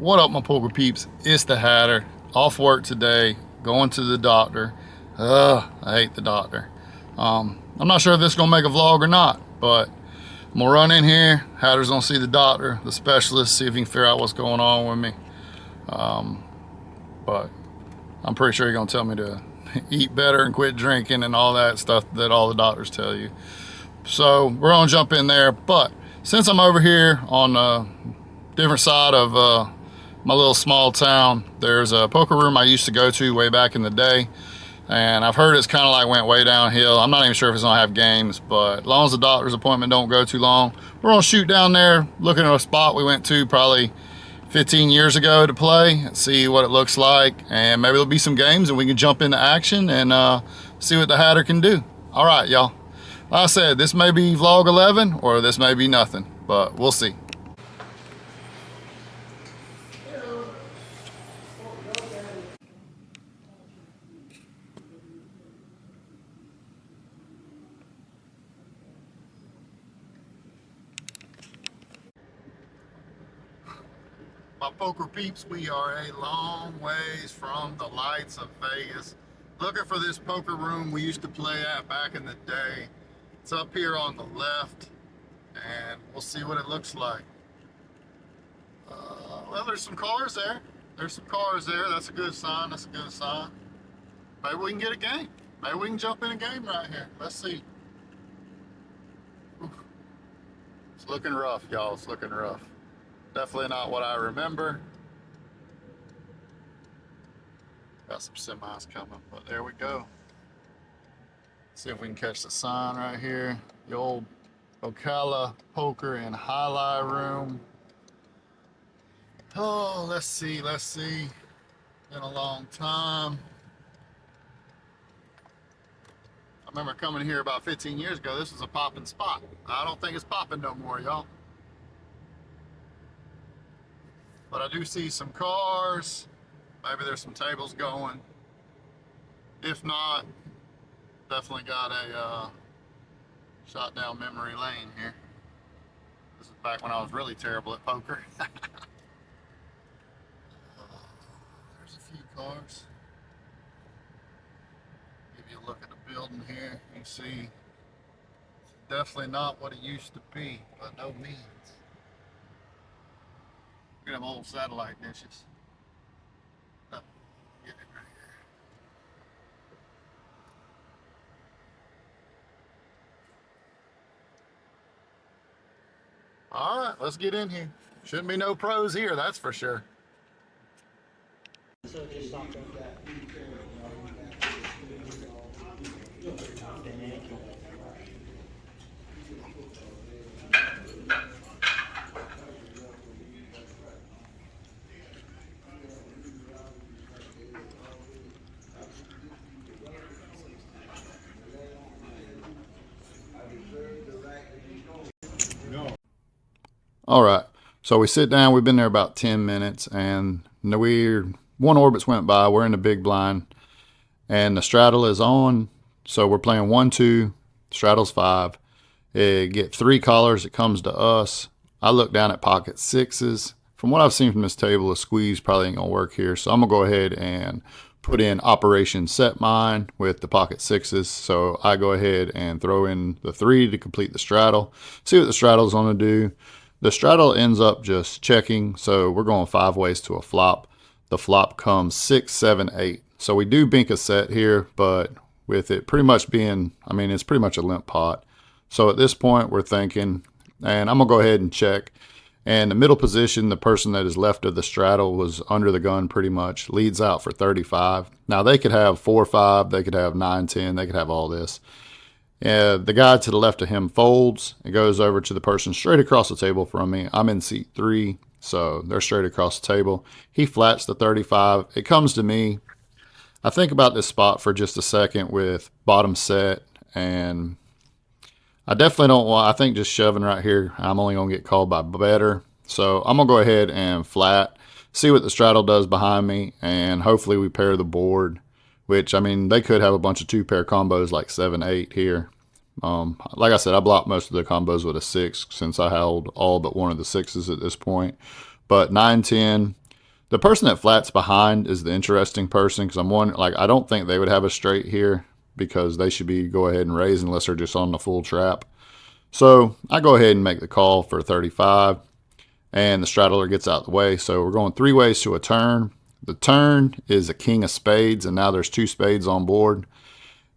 What up, my poker peeps? It's the Hatter. Off work today, going to the doctor. I hate the doctor. I'm not sure if this is gonna make a vlog or not, but I'm gonna run in here. Hatter's gonna see the doctor, the specialist, see if he can figure out what's going on with me. But I'm pretty sure he's gonna tell me to eat better and quit drinking and all that stuff that all the doctors tell you. So we're gonna jump in there. But since I'm over here on a different side of my little small town, there's a poker room I used to go to way back in the day, and I've heard it's kind of like went way downhill. I'm not even sure if it's gonna have games, but as long as the doctor's appointment don't go too long, we're gonna shoot down there, looking at a spot we went to probably 15 years ago to play and see what it looks like, and maybe there'll be some games and we can jump into action and see what the Hatter can do. All right, y'all. Like I said, this may be vlog 11 or this may be nothing, but we'll see. My poker peeps, we are a long ways from the lights of Vegas. Looking for this poker room we used to play at back in the day. It's up here on the left, and we'll see what it looks like. Well, there's some cars there. There's some cars there. That's a good sign. That's a good sign. Maybe we can get a game. Maybe we can jump in a game right here. Let's see. Oof. It's looking rough, y'all. It's looking rough. Definitely not what I remember. Got some semis coming, but there we go. See if we can catch the sign right here. The old Ocala Poker and Highlight Room. Oh, let's see, let's see. Been a long time. I remember coming here about 15 years ago. This was a popping spot. I don't think it's popping no more, y'all. But I do see some cars. Maybe there's some tables going. If not, definitely got a shot down memory lane here. This is back when I was really terrible at poker. There's a few cars. Give you a look at the building here. You can see it's definitely not what it used to be, by no means. Look at them old satellite dishes. Oh, get it right here. All right, let's get in here. Shouldn't be no pros here, that's for sure. All right, so we sit down. We've been there about 10 minutes, and one orbits went by. We're in the big blind, and the straddle is on. So we're playing 1-2. Straddle's 5. Get 3 callers. It comes to us. I look down at pocket 6s. From what I've seen from this table, a squeeze probably ain't gonna work here. So I'm gonna go ahead and put in Operation Set Mine with the pocket 6s. So I go ahead and throw in the 3 to complete the straddle. See what the straddle's gonna do. The straddle ends up just checking, so we're going 5 ways to a flop. The flop comes 6, 7, 8. So we do bink a set here, but with it pretty much being, I mean, it's pretty much a limp pot. So at this point, we're thinking, and I'm gonna go ahead and check. And the middle position, the person that is left of the straddle was under the gun pretty much, leads out for 35. Now they could have 4-5, they could have 9-10, they could have all this. The guy to the left of him folds. It goes over to the person straight across the table from me. I'm in seat 3, so they're straight across the table. He flats the 35. It comes to me. I think about this spot for just a second with bottom set, and I definitely don't want, I think just shoving right here, I'm only going to get called by better. So I'm going to go ahead and flat, see what the straddle does behind me, and hopefully we pair the board. Which, I mean, they could have a bunch of 2-pair combos like 7-8 here. Like I said, I blocked most of the combos with a 6 since I held all but one of the 6s at this point. But 9-10, The person that flats behind is the interesting person, because I'm wondering, like, I don't think they would have a straight here because they should be go ahead and raise unless they're just on the full trap. So I go ahead and make the call for 35, and the straddler gets out of the way. So we're going 3 ways to a turn. The turn is a king of spades, and now there's 2 spades on board.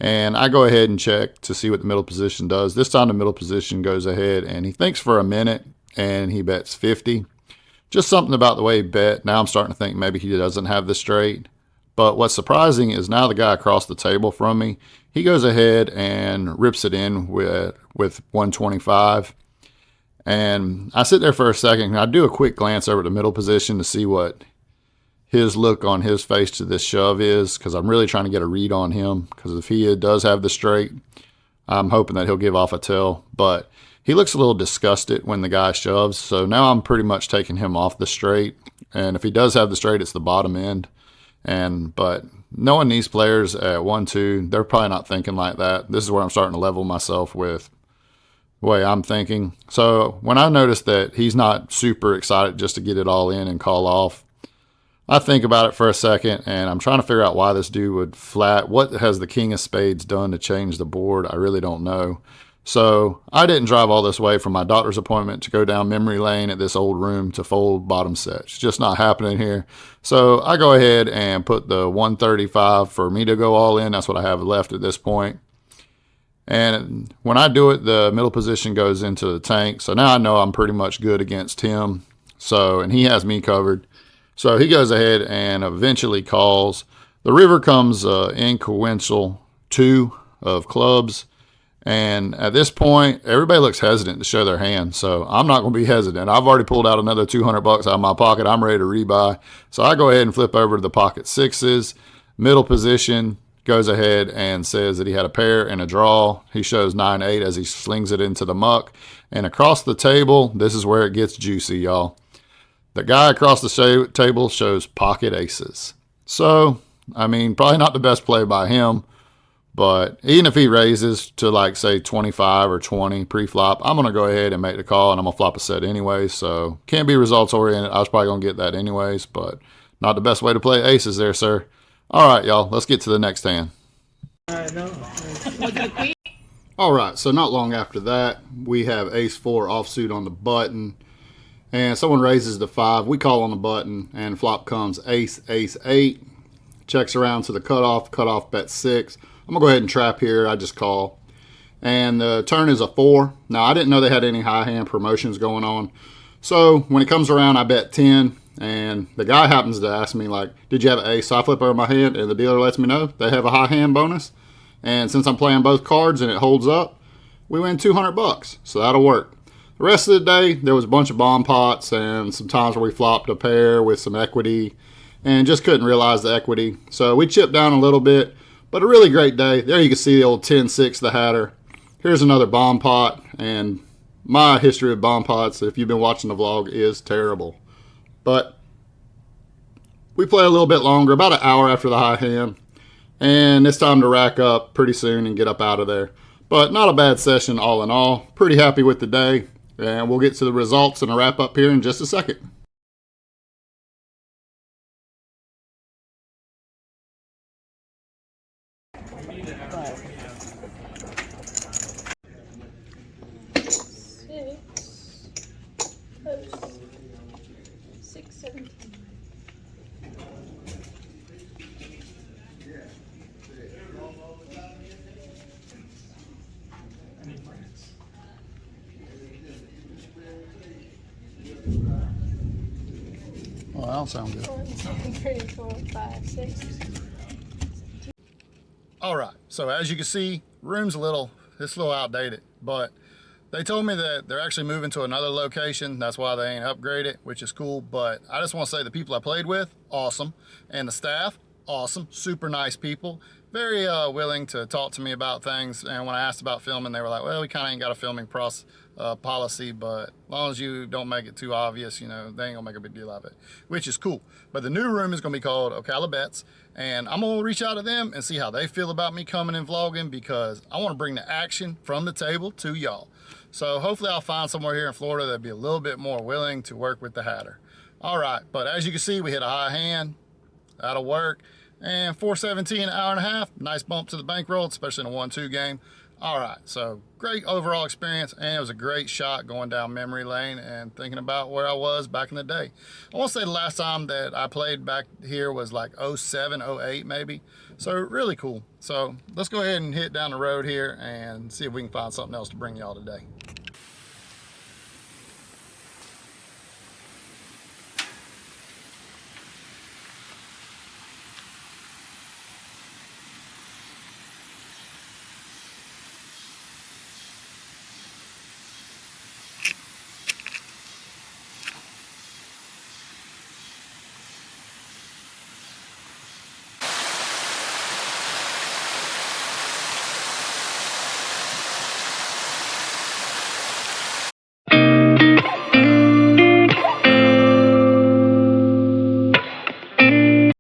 And I go ahead and check to see what the middle position does. This time the middle position goes ahead, and he thinks for a minute, and he bets 50. Just something about the way he bet. Now I'm starting to think maybe he doesn't have the straight. But what's surprising is now the guy across the table from me, he goes ahead and rips it in with 125. And I sit there for a second, and I do a quick glance over the middle position to see what his look on his face to this shove is, because I'm really trying to get a read on him, because if he does have the straight, I'm hoping that he'll give off a tell. But he looks a little disgusted when the guy shoves, so now I'm pretty much taking him off the straight. And if he does have the straight, it's the bottom end. But knowing these players at 1-2, they're probably not thinking like that. This is where I'm starting to level myself with the way I'm thinking. So when I notice that he's not super excited just to get it all in and call off, I think about it for a second, and I'm trying to figure out why this dude would flat. What has the king of spades done to change the board? I really don't know. So I didn't drive all this way from my doctor's appointment to go down memory lane at this old room to fold bottom sets. Just not happening here. So I go ahead and put the 135 for me to go all in. That's what I have left at this point. And when I do it, the middle position goes into the tank. So now I know I'm pretty much good against him. So, and he has me covered. So he goes ahead and eventually calls. The river comes influential 2 of clubs. And at this point, everybody looks hesitant to show their hand. So I'm not going to be hesitant. I've already pulled out another $200 out of my pocket. I'm ready to rebuy. So I go ahead and flip over to the pocket 6s. Middle position goes ahead and says that he had a pair and a draw. He shows 9-8 as he slings it into the muck. And across the table, this is where it gets juicy, y'all. The guy across the table shows pocket aces. So, I mean, probably not the best play by him. But even if he raises to, like, say 25 or 20 pre-flop, I'm going to go ahead and make the call, and I'm going to flop a set anyway. So can't be results oriented. I was probably going to get that anyways, but not the best way to play aces there, sir. All right, y'all, let's get to the next hand. All right, so not long after that, we have ace-4 offsuit on the button, and someone raises the 5. We call on the button, and flop comes ace, ace, 8. Checks around to the cutoff bets 6. I'm going to go ahead and trap here. I just call. And the turn is a 4. Now, I didn't know they had any high hand promotions going on. So, when it comes around, I bet 10. And the guy happens to ask me, like, did you have an ace? So I flip over my hand, and the dealer lets me know they have a high hand bonus. And since I'm playing both cards and it holds up, we win $200. So that'll work. The rest of the day, there was a bunch of bomb pots and some times where we flopped a pair with some equity and just couldn't realize the equity. So we chipped down a little bit. But a really great day. There you can see the old 10-6, the Hatter. Here's another bomb pot. And my history of bomb pots, if you've been watching the vlog, is terrible. But we play a little bit longer, about an hour after the high hand. And it's time to rack up pretty soon and get up out of there. But not a bad session all in all. Pretty happy with the day. And we'll get to the results and a wrap up here in just a second. Well, that don't sound good. 1, 2, 3, 4, 5, 6. All right, so as you can see, room's it's a little outdated, but they told me that they're actually moving to another location. That's why they ain't upgraded, which is cool. But I just want to say the people I played with, awesome. And the staff, awesome. Super nice people. Very willing to talk to me about things. And when I asked about filming, they were like, well, we kind of ain't got a filming policy, but as long as you don't make it too obvious, you know, they ain't gonna make a big deal of it, which is cool. But the new room is gonna be called Ocala Bets, and I'm gonna reach out to them and see how they feel about me coming and vlogging, because I want to bring the action from the table to y'all. So hopefully I'll find somewhere here in Florida that'd be a little bit more willing to work with the Hatter. All right, but as you can see, we hit a high hand. That'll work. And 417, an hour and a half. Nice bump to the bankroll, especially in a 1-2 game. All right, so great overall experience, and it was a great shot going down memory lane and thinking about where I was back in the day. I want to say the last time that I played back here was like 07, 08 maybe. So really cool. So let's go ahead and hit down the road here and see if we can find something else to bring y'all today.